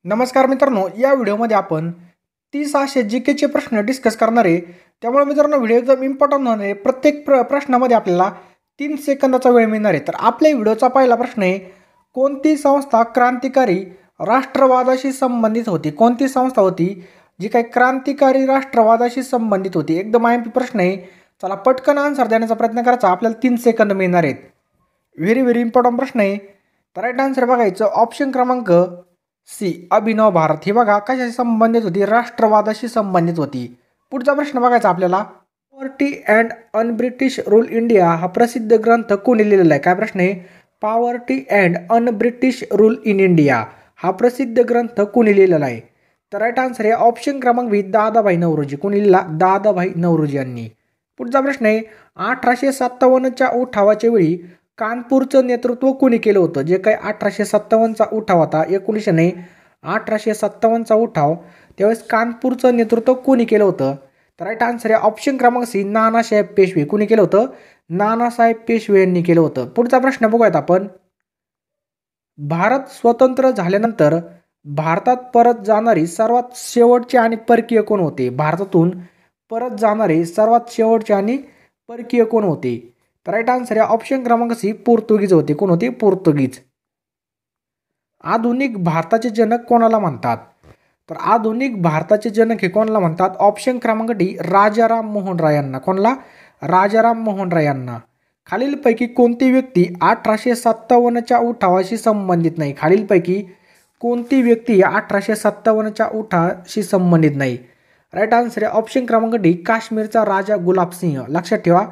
नमस्कार मित्रांनो, या व्हिडिओमध्ये आपण 30 असे जीकेचे प्रश्न डिस्कस करणार आहे. त्यामुळे मित्रांनो व्हिडिओ एकदम इम्पॉर्टंट होणार आहे. प्रत्येक प्रश्नामध्ये आपल्याला 3 सेकंदाचा वेळ मिळणार आहे. तर आपल्या व्हिडिओचा पहिला प्रश्न आहे, कोणती संस्था क्रांतिकारी राष्ट्रवादाशी संबंधित होती? कोणती संस्था होती जी काही क्रांतिकारी राष्ट्रवादाशी संबंधित होती? एकदम आयएमपी प्रश्न आहे. चला पटकन आन्सर देण्याचा प्रयत्न करायचा. आपल्याला 3 सेकंद मिळणार आहेत. व्हेरी इम्पॉर्टंट प्रश्न आहे. तर राईट आन्सर बघायचं ऑप्शन क्रमांक सी, अभिनव भारत. ही बघा कशाशी संबंधित होती? राष्ट्रवादाशी संबंधित होती. पुढचा प्रश्न बघायचा आपल्याला, poverty and un British rule India हा प्रसिद्ध ग्रंथ कोणी लिहिलेला आहे? काय प्रश्न आहे? Poverty and un British rule in India हा प्रसिद्ध ग्रंथ कोणी लिहिलेला आहे? तर राईट आन्सर आहे ऑप्शन क्रमांक बी, दादाभाई नौरोजी. कोणी लिहिला? दादाभाई नौरोजी यांनी. पुढचा प्रश्न आहे, 1857च्या उठावाच्या वेळी कानपूरचं नेतृत्व कोणी केलं होतं? जे काही 1857चा उठाव होता, 1857चा उठाव, त्यावेळेस कानपूरचं नेतृत्व कोणी केलं होतं? तर राईट आन्सर आहे ऑप्शन क्रमांक सी, नानासाहेब पेशवे. कोणी केलं होतं? नानासाहेब पेशवे यांनी केलं होतं. पुढचा प्रश्न बघूयात आपण, भारत स्वतंत्र झाल्यानंतर भारतात परत जाणारी सर्वात शेवटचे आणि परकीय कोण होते? भारतातून परत जाणारे सर्वात शेवटचे आणि परकीय कोण होते? तर राईट आन्सर आहे ऑप्शन क्रमांक सी, पोर्तुगीज होते. कोण होते? पोर्तुगीज. आधुनिक भारताचे जनक कोणाला म्हणतात? तर आधुनिक भारताचे जनक हे कोणाला म्हणतात? ऑप्शन क्रमांक डी, राजाराम मोहन राय यांना. कोणाला? राजाराम मोहन राय यांना. खालीलपैकी कोणती व्यक्ती 1857च्या उठावाशी संबंधित नाही? खालीलपैकी कोणती व्यक्ती 1857च्या उठावाशी संबंधित नाही? राईट आन्सर आहे ऑप्शन क्रमांक डी, काश्मीरचा राजा गुलाब सिंह. लक्षात ठेवा,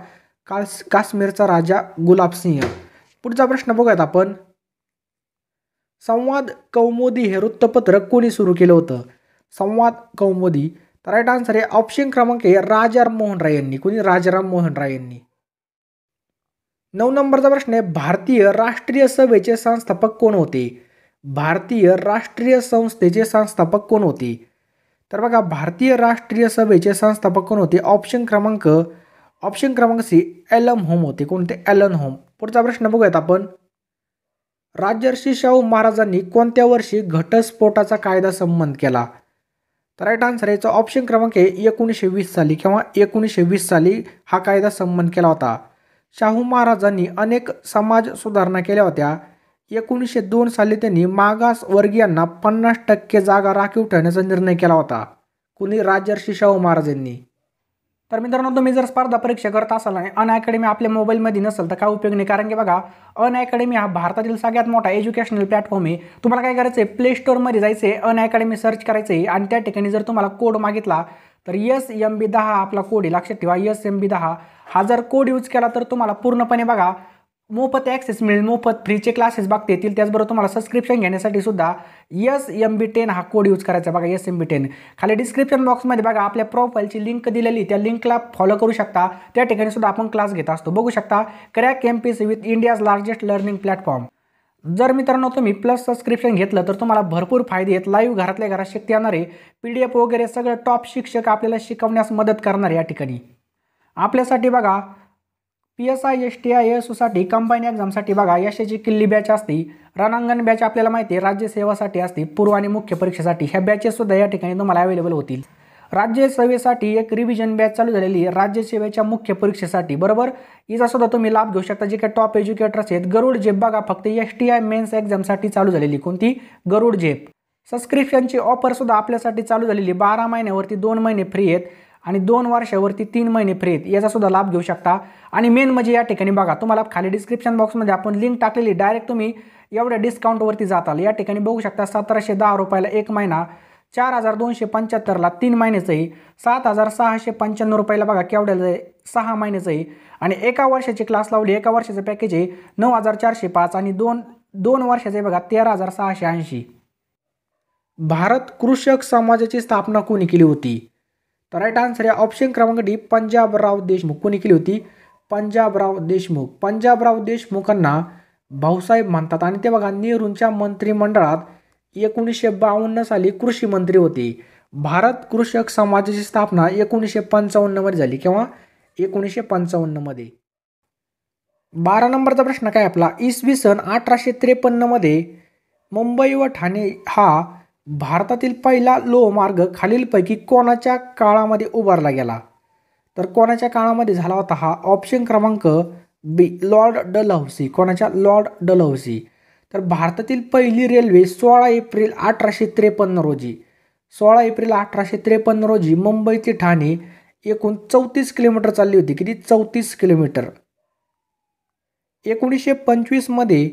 काश्मीरचा राजा गुलाब सिंह. पुढचा प्रश्न बघूयात आपण, संवाद कौमुदी हे वृत्तपत्र कोणी सुरू केलं होतं? संवाद कौमुदी. तर राईट आन्सर आहे ऑप्शन क्रमांक ए, राजाराम मोहन राय यांनी. कोणी? राजाराम मोहन राय यांनी. 9 नंबरचा प्रश्न आहे, भारतीय राष्ट्रीय सभेचे संस्थापक कोण होते? भारतीय राष्ट्रीय संस्थेचे संस्थापक कोण होते? तर बघा, भारतीय राष्ट्रीय सभेचे संस्थापक कोण होते? ऑप्शन क्रमांक सी, एलन होम होते. कोणते? एलन होम. पुढचा प्रश्न बघूयात आपण, राजर्षी शाहू महाराजांनी कोणत्या वर्षी घटस्फोटाचा कायदा संमत केला? तर राईट आन्सर याचा ऑप्शन क्रमांक आहे 1920 साली किंवा 1920 साली हा कायदा संमत केला होता. शाहू महाराजांनी अनेक समाज सुधारणा केल्या होत्या. 1902 साली त्यांनी मागास वर्गीयांना 50% जागा राखीव ठेवण्याचा निर्णय केला होता. कुणी? राजर्षी शाहू महाराज यांनी. तर मित्रांनो, तुम्ही जर स्पर्धा परीक्षा करत असाल आणि अन अकॅडमी आपल्या मोबाईलमध्ये नसेल तर काय उपयोग नाही. कारण की बघा, अन अकॅडमी हा भारतातील सगळ्यात मोठा एज्युकेशनल प्लॅटफॉर्म आहे. तुम्हाला काय करायचं आहे? प्ले स्टोअरमध्ये जायचं आहे, अन अकॅडमी सर्च करायचं आहे आणि त्या ठिकाणी जर तुम्हाला कोड मागितला तर SMB10 आपला कोड आहे. लक्षात ठेवा, SMB10 हा जर कोड यूज केला तर तुम्हाला पूर्णपणे बघा मोफत ॲक्सेस मिळेल, मोफत फ्रीचे क्लासेस बघता येतील. त्याचबरोबर तुम्हाला सबस्क्रिप्शन घेण्यासाठी सुद्धा SMB10 हा कोड यूज करायचा. बघा, SMB10 खाली डिस्क्रिप्शन बॉक्समध्ये बघा आपल्या प्रोफाईलची लिंक दिलेली, त्या लिंकला फॉलो करू शकता. त्या ठिकाणी सुद्धा आपण क्लास घेत असतो. बघू शकता, crack MPSC with India's largest learning platform. जर मित्रांनो तुम्ही प्लस सबस्क्रिप्शन घेतलं तर तुम्हाला भरपूर फायदे आहेत. लाईव्ह घरातल्या घरात शिकता येणारे PDF वगैरे सगळं टॉप शिक्षक आपल्याला शिकवण्यास मदत करणार या ठिकाणी. आपल्यासाठी बघा, PSI STI ASUसाठी कंबाईन एक्झामसाठी बघा यशाची किल्ली बॅच असते. रणांगण बॅच आपल्याला माहिती आहे राज्यसेवेसाठी असते. पूर्व आणि मुख्य परीक्षेसाठी ह्या बॅचेस सुद्धा या ठिकाणी तुम्हाला अवेलेबल होतील. राज्यसेवेसाठी एक रिव्हिजन बॅच चालू झालेली आहे राज्यसेवेच्या मुख्य परीक्षेसाठी, बरोबर. हिचा सुद्धा तुम्ही लाभ घेऊ शकता. जे काही टॉप एज्युकेटर्स आहेत, गरुड झेप बघा फक्त STI मेन्स एक्झामसाठी चालू झालेली. कोणती? गरुड झेप. सबस्क्रिप्शनची ऑफर सुद्धा आपल्यासाठी चालू झालेली. 12 महिन्यावरती 2 महिने फ्री आहेत आणि 2 वर्षावरती 3 महिने फ्री आहेत. याचा सुद्धा लाभ घेऊ शकता. आणि मेन म्हणजे या ठिकाणी बघा, तुम्हाला खाली डिस्क्रिप्शन बॉक्समध्ये आपण लिंक टाकलेली, डायरेक्ट तुम्ही एवढ्या डिस्काउंटवरती जाताल. या ठिकाणी बघू शकता 1710 रुपयाला 1 महिना, 4275ला 3 महिन्याचं आहे, 7695 रुपयाला बघा केवढ्याला आहे 6 महिन्याचं आहे. आणि एका वर्षाची क्लास लावली, एका वर्षाचं पॅकेज आहे 9405 आणि 2 वर्षाचं आहे बघा 13680. भारत कृषक समाजाची स्थापना कोणी केली होती? तर राईट आन्सर आहे ऑप्शन क्रमांक डी, पंजाबराव देशमुख. कोणी केली होती? पंजाबराव देशमुख. पंजाबराव देशमुखांना भाऊसाहेब म्हणतात आणि ते बघा नेहरूंच्या मंत्रिमंडळात 1952 साली कृषी मंत्री होते. भारत कृषक समाजाची स्थापना 1955 मध्ये झाली. केव्हा? 1955 मध्ये. 12 नंबरचा प्रश्न काय आपला, इसवी सन 1853 मध्ये मुंबई व ठाणे हा भारतातील पहिला लोहमार्ग खालीलपैकी कोणाच्या काळामध्ये उभारला गेला? तर कोणाच्या काळामध्ये झाला होता हा? ऑप्शन क्रमांक बी, लॉर्ड डलहौसी. कोणाच्या? Lord Dalhousie. तर भारतातील पहिली रेल्वे 16 एप्रिल 1853 रोजी 16 एप्रिल 1853 रोजी मुंबई ते ठाणे एकूण 34 किलोमीटर चालली होती. किती? 34 किलोमीटर. 1925 मध्ये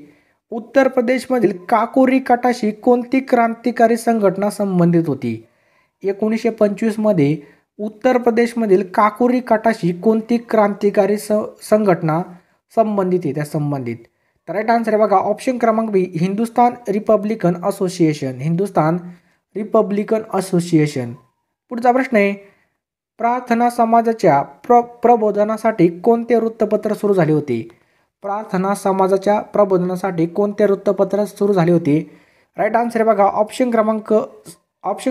उत्तर प्रदेशमधील काकोरी कटाशी कोणती क्रांतिकारी संघटना संबंधित होती? 1925 मध्ये उत्तर प्रदेशमधील काकोरी कटाशी कोणती क्रांतिकारी संघटना संबंधित आहे? त्या संबंधित. तर राईट आन्सर आहे बघा ऑप्शन क्रमांक B, Hindustan Republican Association. Hindustan Republican Association. पुढचा प्रश्न आहे, प्रार्थना समाजाच्या प्रबोधनासाठी कोणते वृत्तपत्र सुरू झाले होते? प्रार्थना समाजाच्या प्रबोधनासाठी कोणते वृत्तपत्र सुरू झाले होते? राईट आन्सर आहे बघा ऑप्शन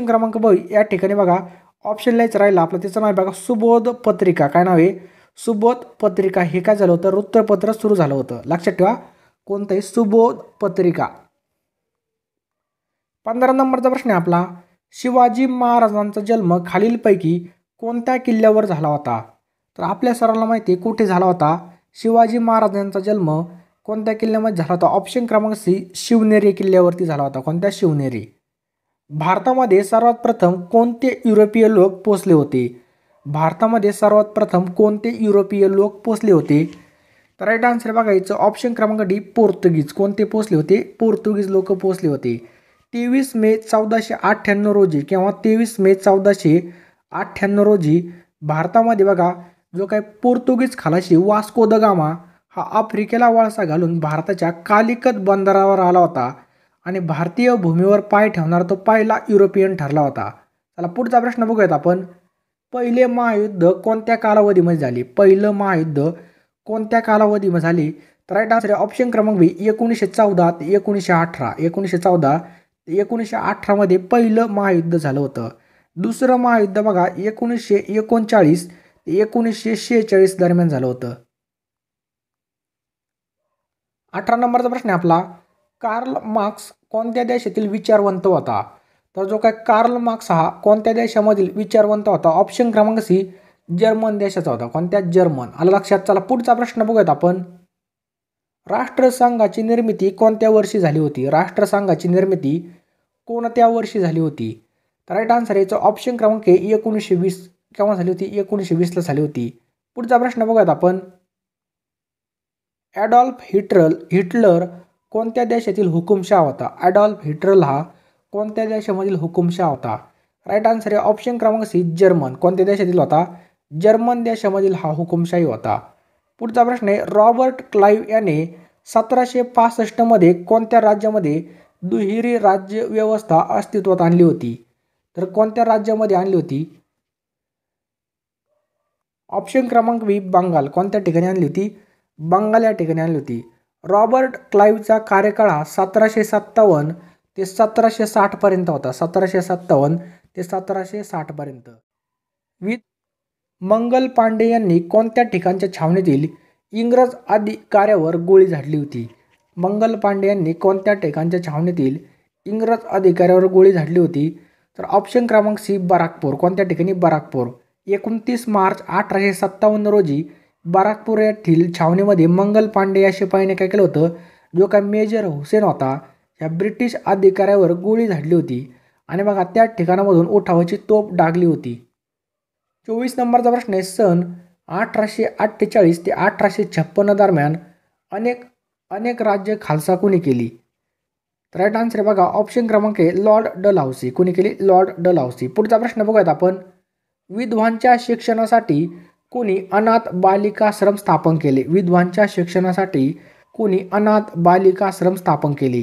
क्रमांक ब या ठिकाणी बघा ऑप्शन लिहायचं राहिलं आपलं. त्याचं नाव आहे बघा सुबोध पत्रिका. काय नाव आहे? सुबोध पत्रिका. हे काय झालं होतं? वृत्तपत्र सुरू झालं होतं. लक्षात ठेवा कोणतं आहे? सुबोध पत्रिका. 15 नंबरचा प्रश्न आहे आपला, शिवाजी महाराजांचा जन्म खालीलपैकी कोणत्या किल्ल्यावर झाला होता? तर आपल्या सर्वांना माहिती आहे कुठे झाला होता? शिवाजी महाराजांचा जन्म कोणत्या किल्ल्यामध्ये झाला होता? ऑप्शन क्रमांक सी, शिवनेरी किल्ल्यावरती झाला होता. कोणत्या? शिवनेरी. भारतामध्ये सर्वात प्रथम कोणते युरोपीय लोक पोचले होते? भारतामध्ये सर्वात प्रथम कोणते युरोपीय लोक पोचले होते? तर राईट आन्सर बघायचं ऑप्शन क्रमांक डी, पोर्तुगीज. कोणते पोचले होते? पोर्तुगीज लोक पोचले होते. 23 मे 1498 रोजी किंवा 23 मे 1498 रोजी भारतामध्ये बघा जो काही पोर्तुगीज खलाशी वास्को द गामा हा आफ्रिकेला वळसा घालून भारताच्या कालिकत बंदरावर आला होता आणि भारतीय भूमीवर पाय ठेवणारा तो पहिला युरोपियन ठरला होता. चला पुढचा प्रश्न बघूयात आपण. पहिले महायुद्ध कोणत्या कालावधीमध्ये झाले? पहिलं महायुद्ध कोणत्या कालावधीमध्ये झाले? तर राईट आन्सर आहे ऑप्शन क्रमांक बी, 1914 ते 1918. 1914 ते 1918 मध्ये पहिलं महायुद्ध झालं होतं. दुसरं महायुद्ध बघा 1939 ते 1946 दरम्यान झालं होतं. 18 नंबरचा प्रश्न आहे आपला, कार्ल मार्क्स कोणत्या देशातील विचारवंत होता? तर जो काय कार्ल मार्क्स हा कोणत्या देशामधील विचारवंत होता? ऑप्शन क्रमांक सी, जर्मन देशाचा होता. कोणत्या? जर्मन. आलं लक्षात. चला पुढचा प्रश्न बघूयात आपण. राष्ट्रसंघाची निर्मिती कोणत्या वर्षी झाली होती? राष्ट्रसंघाची निर्मिती कोणत्या वर्षी झाली होती? तर राईट आन्सर याचं ऑप्शन क्रमांक 1920. केव्हा झाली होती? 1920 झाली होती. पुढचा प्रश्न बघूयात आपण. ॲडॉल्फ हिटलर कोणत्या देशातील हुकुमशाह होता? ॲडॉल्फ हिटलर हा कोणत्या देशामधील हुकुमशाह होता? राईट आन्सर आहे ऑप्शन क्रमांक सी, जर्मन. कोणत्या देशातील होता? जर्मन देशामधील हा हुकुमशाही होता. पुढचा प्रश्न आहे, रॉबर्ट क्लाइव्ह याने 1765 मध्ये कोणत्या राज्यामध्ये दुहेरी राज्य व्यवस्था अस्तित्वात आणली होती? तर कोणत्या राज्यामध्ये आणली होती? ऑप्शन क्रमांक बी, बंगाल. कोणत्या ठिकाणी आणली होती? बंगाल या ठिकाणी आणली होती. रॉबर्ट क्लाइव्हचा कार्यकाळ हा 1757 ते 1760 पर्यंत होता. 1757 ते 1760 पर्यंत. मंगल पांडे यांनी कोणत्या ठिकाणच्या छावणीतील इंग्रज अधिकाऱ्यावर गोळी झाडली होती? मंगल पांडे यांनी कोणत्या ठिकाणच्या छावणीतील इंग्रज अधिकाऱ्यावर गोळी झाडली होती? तर ऑप्शन क्रमांक सी, बराकपूर. कोणत्या ठिकाणी? बराकपूर. 29 मार्च 1857 रोजी बराकपूर येथील छावणीमध्ये मंगल पांडे या शिपाईने काय केलं होतं? जो काय मेजर हुसेन होता या ब्रिटिश अधिकाऱ्यावर गोळी झाडली होती आणि बघा त्या ठिकाणामधून उठावाची तोफ डागली होती. 24 नंबरचा प्रश्न आहे, सन 1848 ते 1856 दरम्यान अनेक राज्य खालसा कोणी केली? राईट आन्सर आहे बघा ऑप्शन क्रमांक आहे लॉर्ड डलहौसी. कोणी केली? Lord Dalhousie. पुढचा प्रश्न बघूयात आपण. विधवांच्या शिक्षणासाठी कोणी अनाथ बालिकाश्रम स्थापन केले? विधवांच्या शिक्षणासाठी कोणी अनाथ बालिकाश्रम स्थापन केले?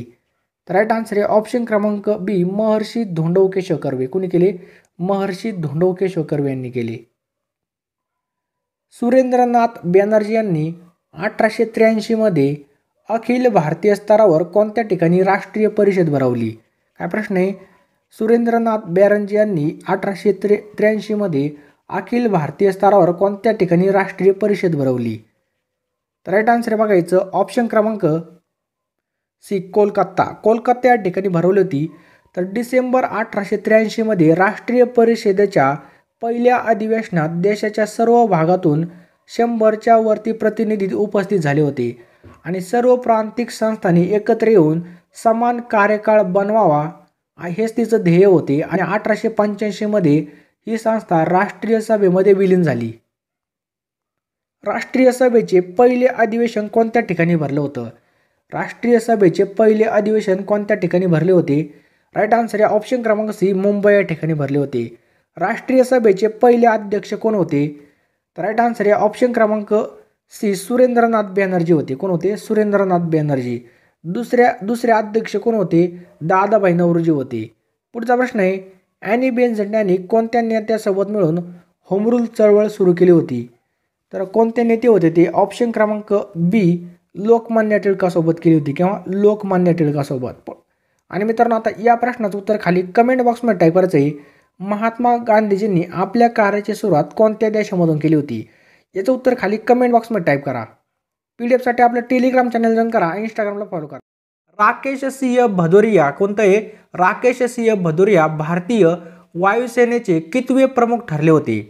तर राईट आन्सर आहे ऑप्शन क्रमांक बी, महर्षी धोंडो केशव कर्वे. कोणी केले? महर्षी धोंडो केशव कर्वे यांनी केले. सुरेंद्रनाथ बॅनर्जी यांनी 1883 मध्ये अखिल भारतीय स्तरावर कोणत्या ठिकाणी राष्ट्रीय परिषद भरवली? काय प्रश्न आहे? सुरेंद्रनाथ बॅनर्जी यांनी 1883 मध्ये अखिल भारतीय स्तरावर कोणत्या ठिकाणी राष्ट्रीय परिषद भरवली? तर राईट आन्सर बघायचं ऑप्शन क्रमांक सी, कोलकाता. कोलकाता या ठिकाणी भरवली होती. तर डिसेंबर 1883 मध्ये राष्ट्रीय परिषदेच्या पहिल्या अधिवेशनात देशाच्या सर्व भागातून 100च्या वरती प्रतिनिधी उपस्थित झाले होते आणि सर्व प्रांतिक संस्थांनी एकत्र येऊन समान कार्यकाळ बनवावा हेच तिचं ध्येय होते आणि 1885 मध्ये ही संस्था राष्ट्रीय सभेमध्ये विलीन झाली. राष्ट्रीय सभेचे पहिले अधिवेशन कोणत्या ठिकाणी भरलं होतं? राष्ट्रीय सभेचे पहिले अधिवेशन कोणत्या ठिकाणी भरले होते? राईट आन्सर आहे ऑप्शन क्रमांक सी, मुंबई या ठिकाणी भरले होते. राष्ट्रीय सभेचे पहिले अध्यक्ष कोण होते? तर राईट आन्सर आहे ऑप्शन क्रमांक सी, सुरेंद्रनाथ बॅनर्जी होते. कोण होते? सुरेंद्रनाथ बॅनर्जी. दुसरे अध्यक्ष कोण होते? दादाभाई नौरोजी होते. पुढचा प्रश्न आहे, ॲनी बेझंट यांनी कोणत्या नेत्यासोबत मिळून होम रूल चळवळ सुरू केली होती? तर कोणते नेते होते ते? ऑप्शन क्रमांक बी, लोकमान्य टिळकासोबत केली होती किंवा लोकमान्य टिळकासोबत. आणि मित्रांनो आता या प्रश्नाचं उत्तर खाली कमेंट बॉक्समध्ये टाईप करायचं आहे. महात्मा गांधीजींनी आपल्या कार्याची सुरुवात कोणत्या देशामधून केली होती? याचं उत्तर खाली कमेंट बॉक्समध्ये टाईप करा. PDF साठी आपलं टेलिग्राम चॅनल जॉईन करा, इंस्टाग्रामला फॉलो करा. राकेश सिंह भदौरिया कोणतं आहे? राकेश सिंह भदौरिया भारतीय वायुसेनेचे कितवे प्रमुख ठरले होते?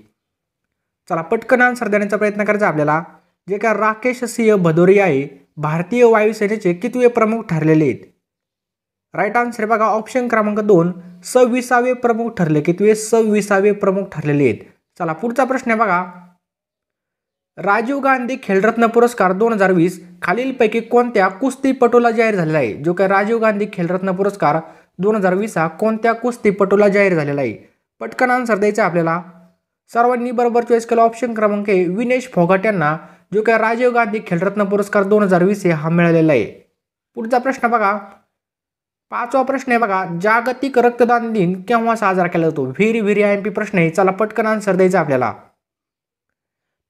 चला पटकन आन्सर देण्याचा प्रयत्न करायचा आपल्याला. जे काय राकेश सिंह भदौरिया आहे भारतीय वायुसेनेचे कितवे प्रमुख ठरलेले आहेत? राईट आन्सर बघा ऑप्शन क्रमांक 2, 26वे प्रमुख ठरले. कितवे? 26वे प्रमुख ठरलेले आहेत. चला पुढचा प्रश्न आहे बघा. राजीव गांधी खेलरत्न पुरस्कार 2020 खालीलपैकी कोणत्या कुस्तीपटूला जाहीर झालेला आहे? जो काय राजीव गांधी खेलरत्न पुरस्कार 2020 हा कोणत्या कुस्तीपटूला जाहीर झालेला आहे? पटकन आन्सर द्यायचा आपल्याला. सर्वांनी बरोबर चॉईस केला. ऑप्शन क्रमांक ए, विनेश फोगाट यांना जो काय राजीव गांधी खेलरत्न पुरस्कार 2020 हा मिळालेला आहे. पुढचा प्रश्न बघा. 5वा प्रश्न आहे बघा. जागतिक रक्तदान दिन केव्हा साजरा केला जातो? व्हेरी IMP प्रश्न आहे. चला पटकन आन्सर द्यायचा आपल्याला.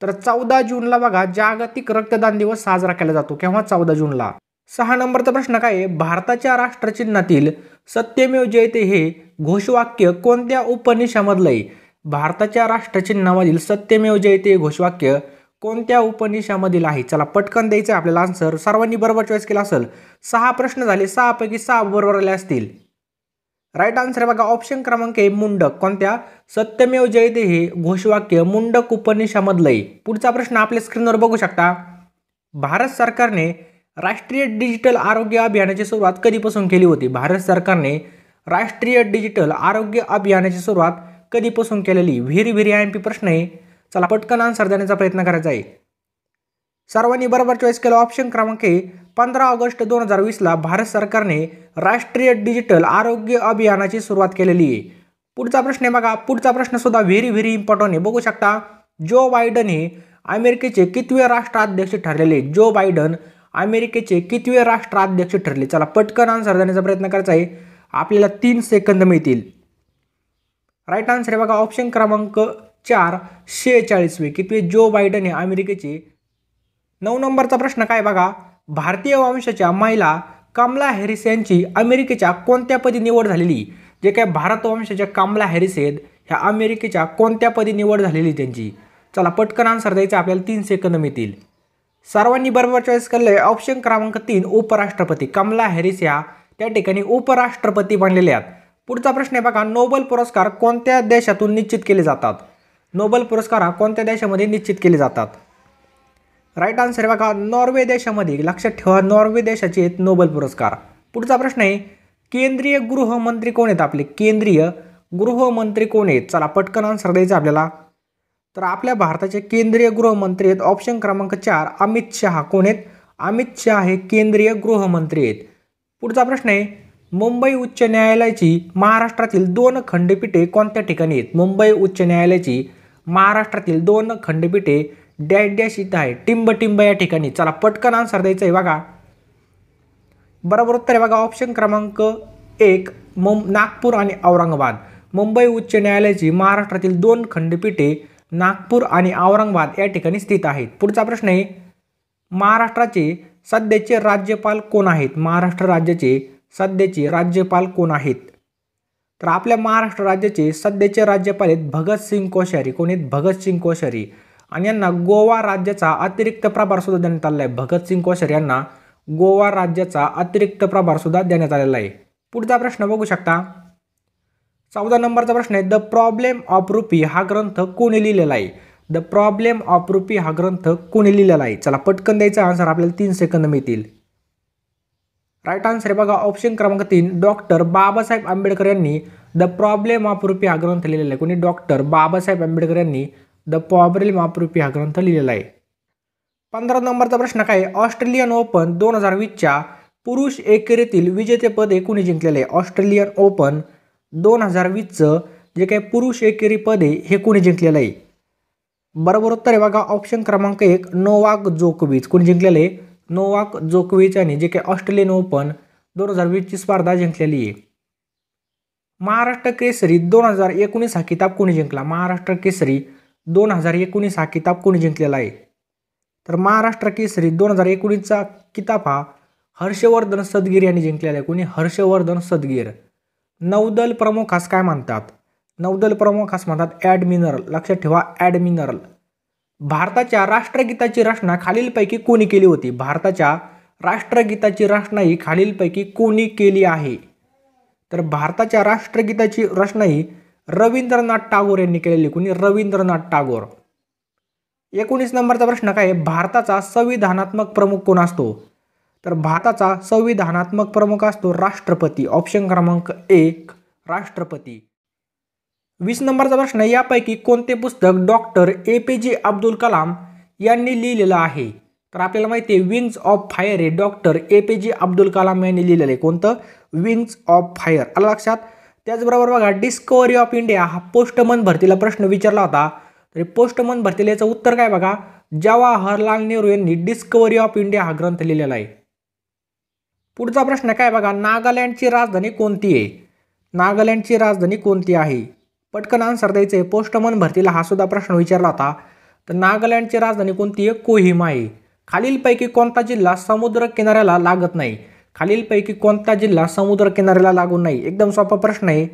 तर 14 जूनला बघा जागतिक रक्तदान दिवस साजरा केला जातो. केव्हा? 14 जूनला. 6 नंबरचा प्रश्न काय आहे? भारताच्या राष्ट्रचिन्हातील सत्यमेव जयते हे घोषवाक्य कोणत्या उपनिषामधलं आहे? भारताच्या राष्ट्रचिन्हामधील सत्यमेव जयते घोषवाक्य कोणत्या उपनिषामधील आहे? चला पटकन द्यायचं आपल्याला आन्सर. सर्वांनी बरोबर चॉईस केला असेल. 6 प्रश्न झाले, 6 पैकी 6 बरोबर आले असतील. राईट आन्सर बघा ऑप्शन क्रमांक ए, मुंडक. कोणत्या? सत्यमेव जयते हे घोषवाक्य मुंडक उपनिषामधलं आहे. पुढचा प्रश्न आपल्या स्क्रीनवर बघू शकता. भारत सरकारने राष्ट्रीय डिजिटल आरोग्य अभियानाची सुरुवात कधीपासून केली होती? भारत सरकारने राष्ट्रीय डिजिटल आरोग्य अभियानाची सुरुवात कधीपासून केलेली? व्हेरी IMP प्रश्न आहे. चला पटकन आन्सर देण्याचा प्रयत्न करायचा आहे. सर्वांनी बरोबर चॉईस केला. ऑप्शन क्रमांक ए, 15 ऑगस्ट 2020ला भारत सरकारने राष्ट्रीय डिजिटल आरोग्य अभियानाची सुरुवात केलेली आहे. पुढचा प्रश्न आहे बघा. पुढचा प्रश्न सुद्धा व्हेरी इम्पॉर्टंट आहे. बघू शकता. जो बायडन हे अमेरिकेचे कितवे राष्ट्राध्यक्ष ठरलेले? जो बायडन अमेरिकेचे कितवे राष्ट्राध्यक्ष ठरले? चला पटकन आन्सर देण्याचा प्रयत्न करायचा आहे. आपल्याला 3 सेकंद मिळतील. राईट आन्सर आहे बघा ऑप्शन क्रमांक 4, 46वे. कितवे? जो बायडन हे अमेरिकेचे. 9 नंबरचा प्रश्न काय बघा. भारतीय वंशाच्या महिला कमला हॅरिस यांची अमेरिकेच्या कोणत्या पदी निवड झालेली? जे काय भारत वंशाच्या कमला हॅरिस आहेत ह्या अमेरिकेच्या कोणत्या पदी निवड झालेली त्यांची? चला पटकन आन्सर द्यायचा आपल्याला. 3 सेकंद मिळतील. सर्वांनी बरोबर चॉईस केले. ऑप्शन क्रमांक 3, उपराष्ट्रपती. कमला हॅरिस या त्या ठिकाणी उपराष्ट्रपती बनलेले आहेत. पुढचा प्रश्न आहे बघा. नोबेल पुरस्कार कोणत्या देशातून निश्चित केले जातात? नोबेल पुरस्कार हा कोणत्या देशामध्ये निश्चित केले जातात? राईट आन्सर आहे बघा नॉर्वे देशामध्ये. लक्षात ठेवा नॉर्वे देशाचे आहेत नोबेल पुरस्कार. पुढचा प्रश्न आहे. केंद्रीय गृहमंत्री कोण आहेत आपले? केंद्रीय गृहमंत्री कोण आहेत? चला पटकन आन्सर द्यायचा आपल्याला. तर आपल्या भारताचे केंद्रीय गृहमंत्री आहेत ऑप्शन क्रमांक 4, अमित शहा. कोण आहेत? अमित शहा हे केंद्रीय गृहमंत्री आहेत. पुढचा प्रश्न आहे. मुंबई उच्च न्यायालयाची महाराष्ट्रातील 2 खंडपीठे कोणत्या ठिकाणी आहेत? मुंबई उच्च न्यायालयाची महाराष्ट्रातील 2 खंडपीठे डॅश इथं आहे. टिंब या ठिकाणी. चला पटकन आन्सर द्यायचं आहे बघा. बरोबर उत्तर आहे बघा ऑप्शन क्रमांक 1, नागपूर आणि औरंगाबाद. मुंबई उच्च न्यायालयाची महाराष्ट्रातील 2 खंडपीठे नागपूर आणि औरंगाबाद या ठिकाणी स्थित आहेत. पुढचा प्रश्न आहे. महाराष्ट्राचे सध्याचे राज्यपाल कोण आहेत? महाराष्ट्र राज्याचे सध्याचे राज्यपाल कोण आहेत? तर आपल्या महाराष्ट्र राज्याचे सध्याचे राज्यपाल आहेत भगतसिंग कोश्यारी. कोण आहेत? भगतसिंग कोश्यारी. आणि यांना गोवा राज्याचा अतिरिक्त प्रभार सुद्धा देण्यात आलेला आहे. भगतसिंग कोश्यारी यांना गोवा राज्याचा अतिरिक्त प्रभार सुद्धा देण्यात आलेला आहे. पुढचा प्रश्न बघू शकता. 14 नंबरचा प्रश्न आहे, द प्रॉब्लेम ऑफ रुपी हा ग्रंथ कोणी लिहिलेला आहे? द प्रॉब्लेम ऑफ रुपी हा ग्रंथ कोणी लिहिलेला आहे? चला पटकन द्यायचा आन्सर, आपल्याला 3 सेकंद मिळतील. राईट आन्सर आहे बघा ऑप्शन क्रमांक 3, डॉक्टर बाबासाहेब आंबेडकर यांनी द प्रॉब्लेम ऑफ रुपी हा ग्रंथ लिहिलेला आहे. कोणी? डॉक्टर बाबासाहेब आंबेडकर यांनी द प्रॉब्लेम ऑफ रुपी हा ग्रंथ लिहिलेला आहे. 15 नंबरचा प्रश्न काय आहे, ऑस्ट्रेलियन ओपन 2020च्या पुरुष एकेरीतील विजेतेपद हे कोणी जिंकलेले आहे? ऑस्ट्रेलियन ओपन 2020चं जे काही पुरुष एकेरी पद आहे हे कोणी जिंकलेलं आहे? बरोबर उत्तर आहे बघा ऑप्शन क्रमांक 1, नोवाक जोकोविच. कोणी जिंकलेलं आहे? नोवाक जोकोविच यांनी जे काही ऑस्ट्रेलियन ओपन 2020ची स्पर्धा जिंकलेली आहे. महाराष्ट्र केसरी 2019 हा किताब कोणी जिंकला? महाराष्ट्र केसरी 2019 हा किताब कोणी जिंकलेला आहे? तर महाराष्ट्र केसरी 2019चा किताब हा हर्षवर्धन सदगीर यांनी जिंकलेला आहे. कोणी? हर्षवर्धन सदगीर. नौदल प्रमुखास काय म्हणतात? नौदल प्रमुखास म्हणतात ॲडमिरल. लक्षात ठेवा, ॲडमिरल. भारताच्या राष्ट्रगीताची रचना खालीलपैकी कोणी केली होती? भारताच्या राष्ट्रगीताची रचना ही खालीलपैकी कोणी केली आहे? तर भारताच्या राष्ट्रगीताची रचना ही रवींद्रनाथ टागोर यांनी केलेली. कोणी? रवींद्रनाथ टागोर. 19 नंबरचा प्रश्न काय आहे, भारताचा संविधानात्मक प्रमुख कोण असतो? तर भारताचा संविधानात्मक प्रमुख असतो राष्ट्रपती. ऑप्शन क्रमांक 1, राष्ट्रपती. 20 नंबरचा प्रश्न, यापैकी कोणते पुस्तक डॉक्टर APJ अब्दुल कलाम यांनी लिहिलेलं आहे? तर आपल्याला माहिती आहे विंग्स ऑफ फायर हे डॉक्टर APJ अब्दुल कलाम यांनी लिहिलेलं आहे. कोणतं? Wings of fire. आलं लक्षात. त्याचबरोबर बघा डिस्कवरी ऑफ इंडिया हा पोस्टमन भरतीला प्रश्न विचारला होता. तर पोस्टमन भरतीला याचं उत्तर काय बघा, जवाहरलाल नेहरू यांनी डिस्कवरी ऑफ इंडिया हा ग्रंथ लिहिलेला आहे. पुढचा प्रश्न काय बघा, नागालँडची राजधानी कोणती आहे? नागालँडची राजधानी कोणती आहे? पटकन आन्सर द्यायचं आहे. पोस्टमन भरतीला हा सुद्धा प्रश्न विचारला होता. तर नागालँडची राजधानी कोणती आहे? कोहिमा आहे. खालीलपैकी कोणता जिल्हा समुद्र किनाऱ्याला लागत नाही? खालीलपैकी कोणता जिल्हा समुद्र किनाऱ्याला लागून नाही? एकदम सोपा प्रश्न आहे.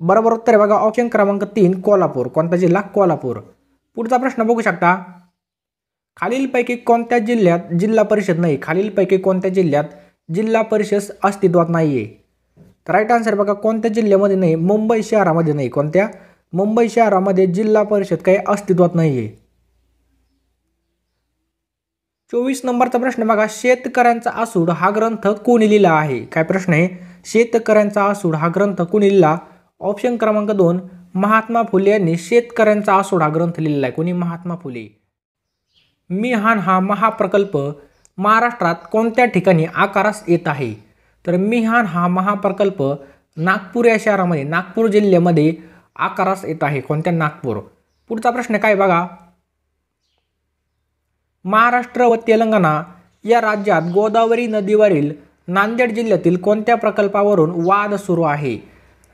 बरोबर उत्तर आहे बघा ऑप्शन क्रमांक 3, कोल्हापूर. कोणता जिल्हा? कोल्हापूर. पुढचा प्रश्न बघू शकता, खालीलपैकी कोणत्या जिल्ह्यात जिल्हा परिषद नाही? खालीलपैकी कोणत्या जिल्ह्यात जिल्हा परिषद अस्तित्वात नाहीये? तर राईट आन्सर बघा कोणत्या जिल्ह्यामध्ये नाही? मुंबई शहरामध्ये नाही. कोणत्या? मुंबई शहरामध्ये जिल्हा परिषद काही अस्तित्वात नाहीये. 24 नंबरचा प्रश्न बघा, शेतकऱ्यांचा आसूड हा ग्रंथ कोणी लिहिला आहे? काय प्रश्न आहे? शेतकऱ्यांचा आसूड हा ग्रंथ कोणी लिहिला? ऑप्शन क्रमांक 2, महात्मा फुले यांनी शेतकऱ्यांचा आसूड हा ग्रंथ लिहिलेला आहे. कोणी? महात्मा फुले. मिहान हा महाप्रकल्प महाराष्ट्रात कोणत्या ठिकाणी आकारास येत आहे? तर मिहान हा महाप्रकल्प नागपूर या शहरामध्ये, नागपूर जिल्ह्यामध्ये आकारास येत आहे. कोणत्या? नागपूर. पुढचा प्रश्न काय बघा, महाराष्ट्र व तेलंगणा या राज्यात गोदावरी नदीवरील नांदेड जिल्ह्यातील कोणत्या प्रकल्पावरून वाद सुरू आहे?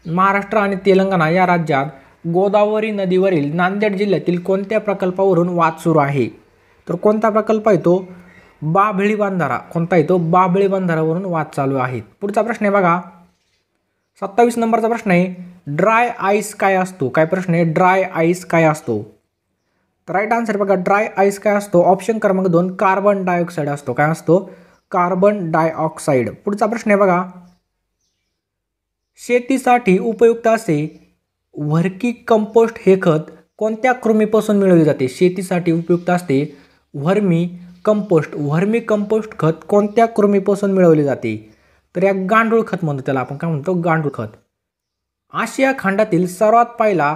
महाराष्ट्र आणि तेलंगणा या राज्यात गोदावरी नदीवरील नांदेड जिल्ह्यातील कोणत्या प्रकल्पावरून वाद सुरू आहे? तर कोणता प्रकल्प आहे तो? बाभळी बंधारा. कोणता आहे तो? बाभळी बंधारावरून वाद चालू आहेत. पुढचा प्रश्न आहे बघा 27 नंबरचा प्रश्न आहे, ड्राय आईस काय असतो? काय प्रश्न आहे? ड्राय आईस काय असतो? तर राईट आन्सर बघा ड्राय आईस काय असतो? ऑप्शन क्रमांक 2, कार्बन डायऑक्साईड असतो. काय असतो? Carbon dioxide. पुढचा प्रश्न आहे बघा, शेतीसाठी उपयुक्त असे व्हर्मी कंपोस्ट हे खत कोणत्या कृमीपासून मिळवले जाते? शेतीसाठी उपयुक्त असते व्हर्मी कंपोस्ट खत कोणत्या कृमीपासून मिळवले जाते? तर या गांडूळ खत म्हणतो त्याला आपण. काय म्हणतो? गांडूळ खत. आशिया खंडातील सर्वात पहिला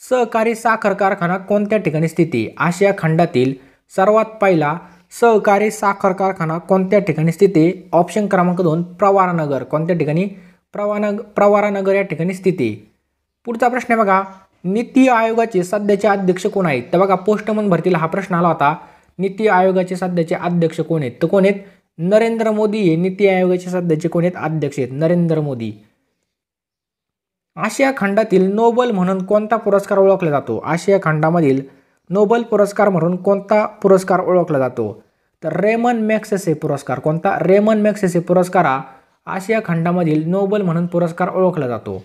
सहकारी साखर कारखाना कोणत्या ठिकाणी स्थित आहे? आशिया खंडातील सर्वात पहिला सहकारी साखर कारखाना कोणत्या ठिकाणी स्थित आहे? ऑप्शन क्रमांक 2, प्रवारानगर. कोणत्या ठिकाणी? प्रवारानगर या ठिकाणी स्थित आहे. पुढचा प्रश्न आहे बघा, नीती आयोगाचे सध्याचे अध्यक्ष कोण आहेत? तर बघा पोस्टमन भरतीला हा प्रश्न आला होता. नीती आयोगाचे सध्याचे अध्यक्ष कोण आहेत? तर कोण आहेत? नरेंद्र मोदी हे नीती आयोगाचे सध्याचे कोण आहेत? अध्यक्ष आहेत नरेंद्र मोदी. आशिया खंडातील नोबेल म्हणून कोणता पुरस्कार ओळखला जातो? आशिया खंडामधील नोबेल पुरस्कार म्हणून कोणता पुरस्कार ओळखला जातो? तर रेमन मॅग्सेसे पुरस्कार. कोणता? रेमन मॅग्सेसे पुरस्कार हा आशिया खंडामधील नोबेल म्हणून पुरस्कार ओळखला जातो.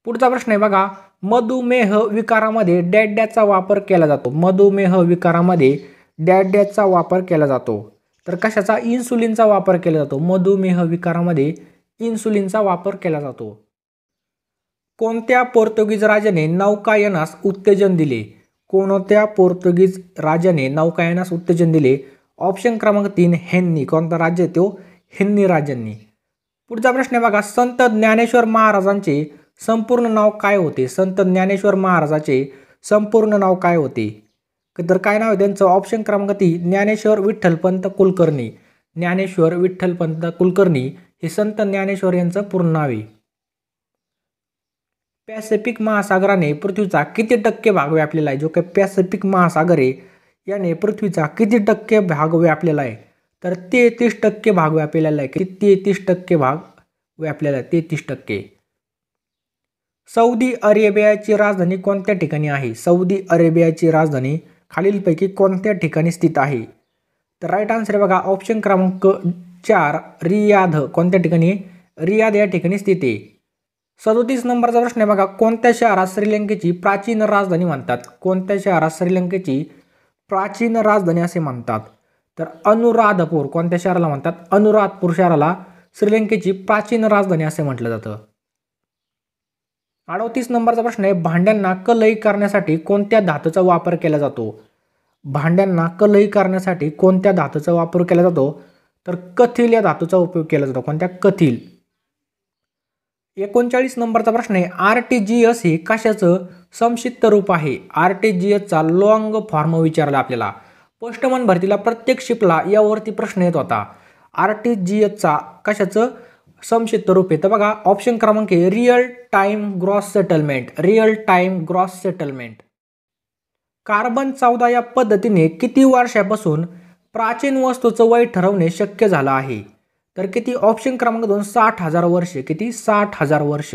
पुढचा प्रश्न आहे बघा, मधुमेह विकारामध्ये डॅड्याचा वापर केला जातो. मधुमेह विकारामध्ये डॅड्याचा वापर केला जातो. तर कशाचा? इन्सुलिनचा वापर केला जातो. मधुमेह विकारामध्ये इन्सुलिनचा वापर केला जातो. कोणत्या पोर्तुगीज राजाने नौकायनास उत्तेजन दिले? कोणत्या पोर्तुगीज राजाने नौकायनास उत्तेजन दिले? ऑप्शन क्रमांक 3 हेन्नी. कोणता राज्य तो? हेन्नी राज्यांनी. पुढचा प्रश्न आहे बघा, संत ज्ञानेश्वर महाराजांचे संपूर्ण नाव काय होते? संत ज्ञानेश्वर महाराजाचे संपूर्ण नाव काय होते? तर काय नाव आहे त्यांचं? ऑप्शन क्रमांक 3 ज्ञानेश्वर विठ्ठलपंत कुलकर्णी. ज्ञानेश्वर विठ्ठलपंत कुलकर्णी हे संत ज्ञानेश्वर यांचं पूर्ण नाव आहे. पॅसिफिक महासागराने पृथ्वीचा किती टक्के भाग व्यापलेला आहे? जो काही पॅसिफिक महासागर आहे याने पृथ्वीचा किती टक्के भाग व्यापलेला आहे? तर 33% भाग व्यापलेला आहे. किती? 33% भाग व्यापलेला आहे. 33%. सौदी अरेबियाची राजधानी कोणत्या ठिकाणी आहे? सौदी अरेबियाची राजधानी खालीलपैकी कोणत्या ठिकाणी स्थित आहे? तर राईट आन्सर आहे बघा ऑप्शन क्रमांक 4 रियाध. कोणत्या ठिकाणी? रियाध या ठिकाणी स्थित आहे. 37 नंबरचा प्रश्न आहे बघा, कोणत्या शहरात श्रीलंकेची प्राचीन राजधानी म्हणतात? कोणत्या शहरात श्रीलंकेची प्राचीन राजधानी असे म्हणतात? तर अनुराधपूर. कोणत्या शहराला म्हणतात? अनुराधपूर शहराला श्रीलंकेची प्राचीन राजधानी असे म्हटलं जातं. 38 नंबरचा प्रश्न आहे, भांड्यांना कलई करण्यासाठी कोणत्या धातूचा वापर केला जातो? भांड्यांना कलई करण्यासाठी कोणत्या धातूचा वापर केला जातो? तर कथील या धातूचा उपयोग केला जातो. कोणत्या? कथील. 39 नंबरचा प्रश्न आहे, RTGS हे कशाचं संक्षिप्त रूप आहे? RTGSचा लॉंग फॉर्म विचारला आपल्याला. पोस्टमन भरतीला प्रत्येक शिपला यावरती प्रश्न येत होता. RTGSचा कशाचं संक्षिप्त रूप आहे? तर बघा ऑप्शन क्रमांक आहे real time gross settlement. Real time gross settlement. Carbon 14 या पद्धतीने किती वर्षापासून प्राचीन वस्तूचं वय ठरवणे शक्य झालं आहे? तर किती? ऑप्शन क्रमांक 2 60,000 वर्ष. किती? 60,000 वर्ष.